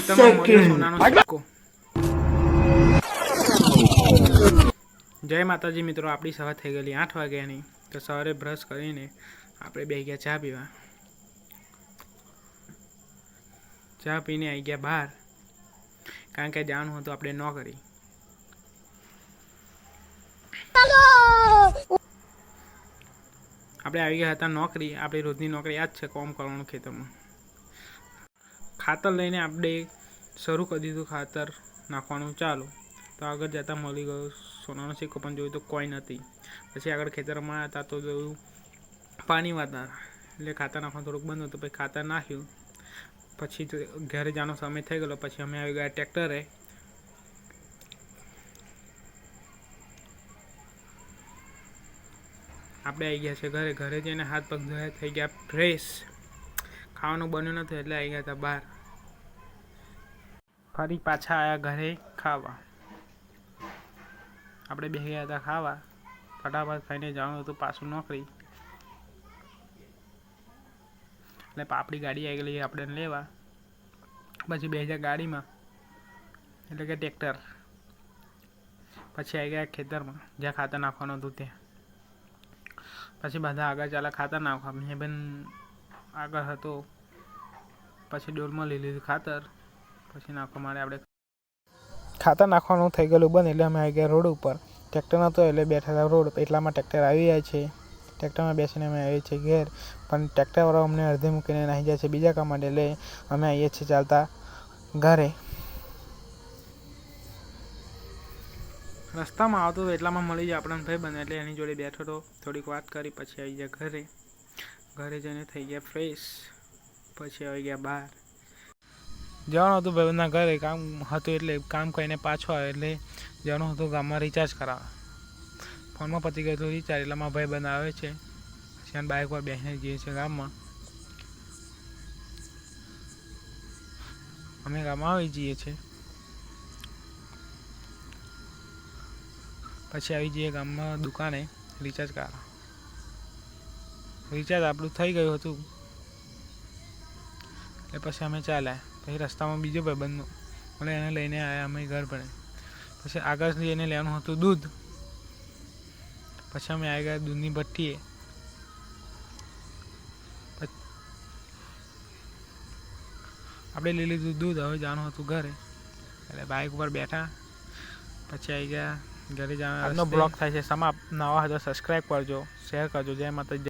જય માતાજી મિત્રો, આપણી સવાર થઈ ગયેલી 8 વાગ્યાની। તો સવારે બ્રશ કરીને આપણે બે ગયા ચા પીવા। ચા પીને આવી ગયા બહાર, કારણ કે જવાનું હતું આપણે નોકરી। આપણે આવી ગયા હતા નોકરી। આપણી રોજની નોકરી આ જ છે, કામ કરવાનું ખેતરમાં। ખાતર લઈને આપણે શરૂ કરી દીધું, ખાતર નાખવાનું ચાલુ। તો આગળ જતાં મળી ગયો સોનાનો સિક્કો, પણ જોયું તો કોઈ નથી। પછી આગળ ખેતરમાં આવ્યા હતા તો જોયું પાણી વાતા, એટલે ખાતર નાખવાનું થોડુંક બંધ હતું। પછી ખાતર નાખ્યું, પછી ઘરે જવાનો સમય થઈ ગયો। પછી અમે આવી ગયા ટ્રેક્ટરે। આપણે આવી ગયા છે ઘરે। ઘરે જઈને હાથ પગ ધોયા, થઈ ગયા ફ્રેશ। ખાવાનું બન્યું નતું એટલે આવી ગયા હતા બહાર। ફરી પાછા આવ્યા ઘરે ખાવા। આપણે બેસી ગયા હતા ખાવા। ફટાફટ ખાઈને જવાનું હતું પાછું નોકરી, એટલે આપણી ગાડી આવી ગઈ આપણે લેવા। પછી બેસી ગાડીમાં, એટલે કે ટ્રેક્ટર। પછી આવી ગયા ખેતરમાં, જ્યાં ખાતર નાખવાનું હતું ત્યાં। પછી બધા આગળ ચાલે ખાતર નાખવા। મેં બેન આગળ હતો, પછી ડોલમાં લઈ લીધું ખાતર। પછી નાખવા માટે આપણે ખાતર નાખવાનું થઈ ગયેલું બંધ, એટલે અમે આવી ગયા રોડ ઉપર। ટ્રેક્ટર નહોતો એટલે બેઠા હતા રોડ, એટલામાં ટ્રેક્ટર આવી જાય છે। ટ્રેક્ટરમાં બેસીને અમે આવીએ છીએ ઘેર, પણ ટ્રેક્ટરવાળો અમને અડધે મૂકીને નાહી જાય છે બીજા કામ માટે, એટલે અમે આવીએ છીએ ચાલતા ઘરે। રસ્તામાં આવતો હતો એટલામાં મળી જાય આપણને ભાઈ બને, એટલે એની જોડે બેઠો હતો, થોડીક વાત કરી। પછી આવી ગયા ઘરે। ઘરે જઈને થઈ ગયા ફ્રેશ। પછી આવી ગયા બહાર, જવાનું હતું ભાઈબંધના ઘરે, કામ હતું એટલે કામ કરીને પાછો આવ્યો, એટલે જવાનું હતું ગામમાં રિચાર્જ કરાવવા। ફોનમાં પતી ગયું હતું રિચાર્જ, એટલે મારા ભાઈબંધ આવે છે। પછી બાઇક પર બેસીને જઈએ છીએ ગામમાં। અમે ગામમાં આવી જઈએ છીએ। પછી આવી જઈએ ગામમાં દુકાને રિચાર્જ કરાવવા। રિચાર્જ આપણું થઈ ગયું હતું, એટલે પછી અમે ચાલ્યા। પછી રસ્તામાં બીજો ભાઈબંધ મળે, એને લઈને આવ્યા અમે ઘર પર। પછી આગળ જઈને લેવાનું હતું દૂધ। પછી અમે આવી ગયા દૂધની ભઠ્ઠીએ। આપણે લઈ લીધું દૂધ, હવે જવાનું હતું ઘરે, એટલે બાઇક ઉપર બેઠા। પછી આવી ગયા ઘરે જવાના। આજનો બ્લોગ થાય છે સમાપ્ત। નવા હોય તો સબસ્ક્રાઈબ કરજો, શેર કરજો। જય માતાજી।